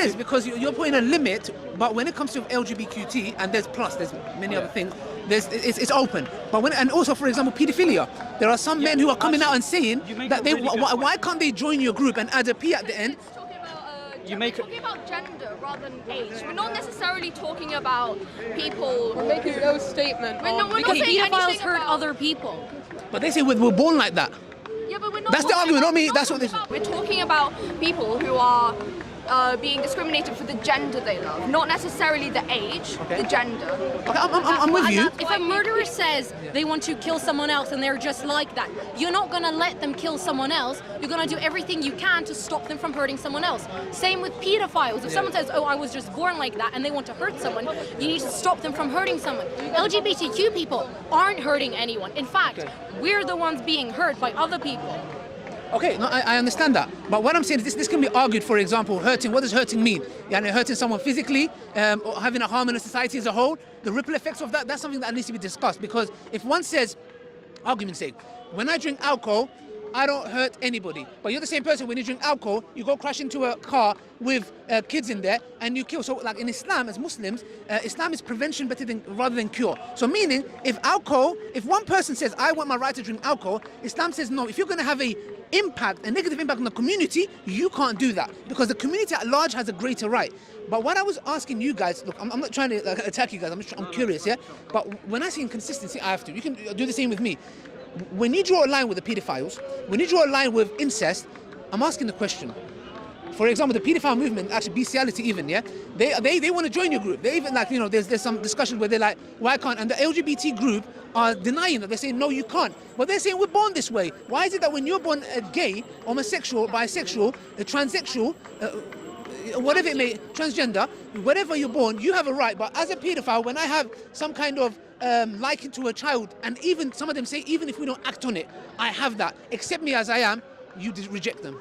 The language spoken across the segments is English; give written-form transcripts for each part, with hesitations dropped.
is, because you're putting a limit, but when it comes to LGBTQT, and there's many other things, it's open. But and also, for example, pedophilia. There are some men who are coming out and saying that why can't they join your group and add a P at the end? We're talking about gender rather than age. We're not necessarily talking about people. We're making no statement. We're not because saying pedophiles hurt about other people. But they say we're born like that. Yeah, but we're not. That's the argument, not me. That's what they. We're talking about people who are being discriminated for the gender they love, not necessarily the age, the gender. Okay, I'm with you. If a murderer says they want to kill someone else and they're just like that, you're not gonna let them kill someone else. You're gonna do everything you can to stop them from hurting someone else. Same with pedophiles. If someone says, oh, I was just born like that, and they want to hurt someone, you need to stop them from hurting someone. LGBTQ people aren't hurting anyone. In fact, we're the ones being hurt by other people. Okay, no, I understand that. But what I'm saying is this can be argued, for example, hurting. What does hurting mean? Hurting someone physically, or having a harm in a society as a whole, the ripple effects of that's something that needs to be discussed. Because if one says, argument's sake, when I drink alcohol, I don't hurt anybody. But you're the same person, when you drink alcohol, you go crash into a car with kids in there and you kill. So like in Islam, as Muslims, Islam is prevention rather than cure. So meaning, if one person says, I want my right to drink alcohol, Islam says, no, if you're going to have a negative impact on the community, you can't do that, because the community at large has a greater right. But what I was asking you guys, look, I'm not trying to attack you guys, I'm curious, yeah? But when I see inconsistency, I have to. You can do the same with me. When you draw a line with the pedophiles, when you draw a line with incest, I'm asking the question. For example, the pedophile movement, actually bestiality even, yeah? They want to join your group. They even there's some discussion where they're like, why can't? And the LGBT group are denying that. They're saying, no, you can't. But they're saying we're born this way. Why is it that when you're born gay, homosexual, bisexual, transsexual, whatever it may, transgender, whatever you're born, you have a right. But as a pedophile, when I have some kind of liking to a child, and even some of them say, even if we don't act on it, I have that. Accept me as I am, you reject them.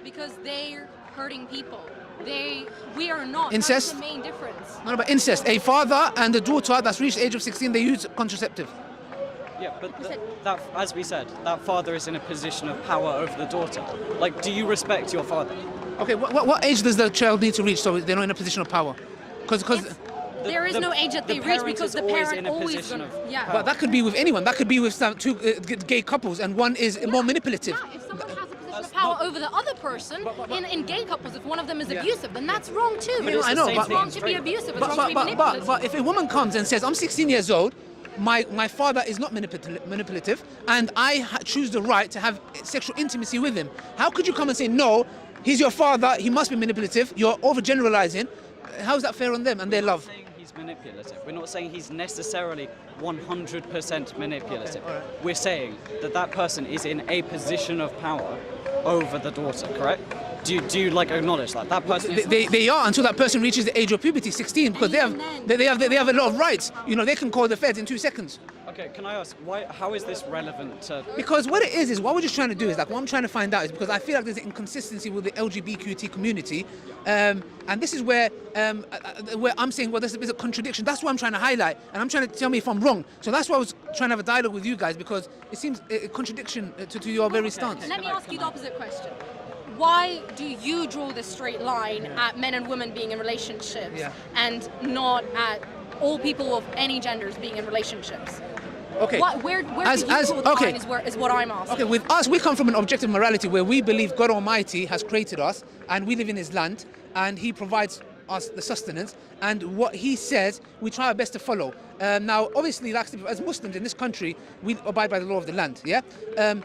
Because they're hurting people. We are not. Incest? That's the main difference. No, but incest. A father and a daughter that's reached the age of 16, they use contraceptive. Yeah, but that, as we said, that father is in a position of power over the daughter. Like, do you respect your father? Okay, what age does the child need to reach so they're not in a position of power? Because there is no age that they reach, because the parent always gonna. Yeah. But that could be with anyone. That could be with two gay couples, and one is more manipulative. Yeah, if someone has a position of power over the other person, in gay couples, if one of them is abusive, then that's wrong too. I know, it's wrong to be abusive. It's wrong to be manipulative. But if a woman comes and says, I'm 16 years old, my father is not manipulative, and I choose the right to have sexual intimacy with him, how could you come and say, no, he's your father, he must be manipulative, you're overgeneralizing? How's that fair on them and their love? Manipulative. We're not saying he's necessarily 100% manipulative. Okay, right. We're saying that person is in a position of power over the daughter, correct? Do you like acknowledge that person? They are, until that person reaches the age of puberty, 16, because they have a lot of rights. They can call the feds in 2 seconds. Okay, can I ask how is this relevant to? Because what it is what we're just trying to do is what I'm trying to find out is, because I feel like there's an inconsistency with the LGBTQT community, and this is where I'm saying, well, there's a contradiction. That's what I'm trying to highlight, and I'm trying to tell me if I'm wrong. So that's why I was trying to have a dialogue with you guys, because it seems a contradiction to your very stance. Let me ask you the opposite question. Why do you draw this straight line at men and women being in relationships and not at all people of any genders being in relationships? Okay. Where do you draw the line is what I'm asking. Okay, with us, we come from an objective morality where we believe God Almighty has created us and we live in His land and He provides us the sustenance, and what He says, we try our best to follow. Now, obviously, as Muslims in this country, we abide by the law of the land, yeah?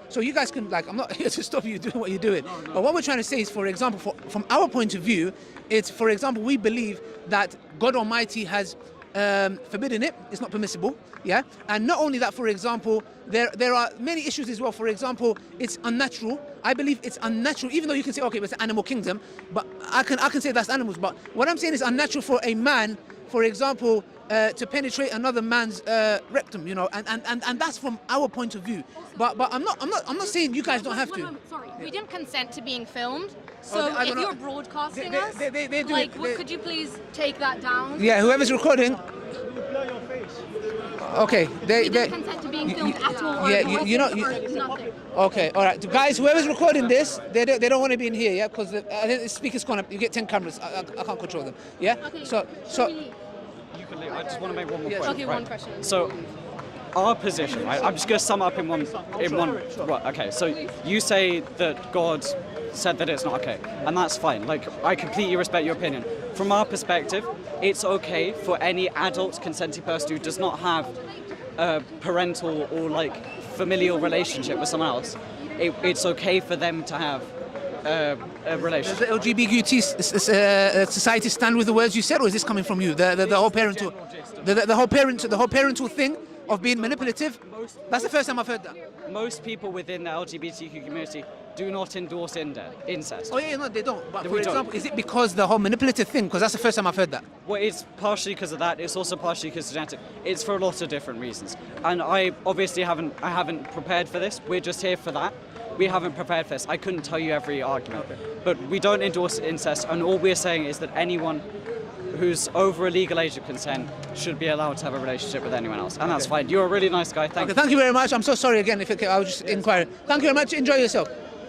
So you guys can, I'm not here to stop you doing what you're doing, but what we're trying to say is, for example, from our point of view, it's, for example, we believe that God Almighty has forbidden it, it's not permissible, yeah? And not only that, for example, there are many issues as well. For example, it's unnatural. I believe it's unnatural, even though you can say, okay, but it's an animal kingdom, but I can say that's animals, but what I'm saying is unnatural for a man, for example, to penetrate another man's rectum, and that's from our point of view. But I'm not saying you guys don't have to. Sorry, we didn't consent to being filmed. So if you're broadcasting us, they do could you please take that down? Yeah, whoever's recording. Blur your face. Okay, We they didn't consent to being filmed at all. Or yeah, nothing. nothing. Okay, all right, guys. Whoever's recording this, they don't want to be in here, yeah, because I think the speaker's gonna. You get 10 cameras. I can't control them. Yeah. Okay. So You can leave. I just want to make one more question. Okay, right? one question. So, our position, right? I'm just going to sum up in one. Right, okay, so you say that God said that it's not okay, and that's fine. Like, I completely respect your opinion. From our perspective, it's okay for any adult consenting person who does not have a parental or like familial relationship with someone else. It's okay for them to have a does relationship. the LGBT society stand with the words you said, or is this coming from you? The whole parental, the whole parental thing of being manipulative. That's the first time I've heard that. Most people within the LGBTQ community do not endorse incest. Oh yeah, no, they don't. But We for don't. example, is it because the whole manipulative thing? Because that's the first time I've heard that. Well, it's partially because of that. It's also partially because of genetic. It's for a lot of different reasons. And I obviously haven't prepared for this. We're just here for that. We haven't prepared for this. I couldn't tell you every argument. Okay. But we don't endorse incest, and all we're saying is that anyone who's over a legal age of consent should be allowed to have a relationship with anyone else. And that's fine. You're a really nice guy. Thank Okay, you. thank you very much. I'm so sorry again if I was just inquiring. Thank you very much. Enjoy yourself.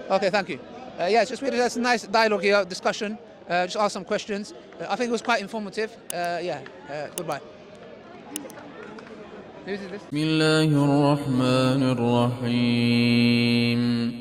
Okay, thank you. Yeah, it's just really that's a nice dialogue here, discussion. Just ask some questions. I think it was quite informative. Goodbye. Who is this? بسم الله الرحمن الرحيم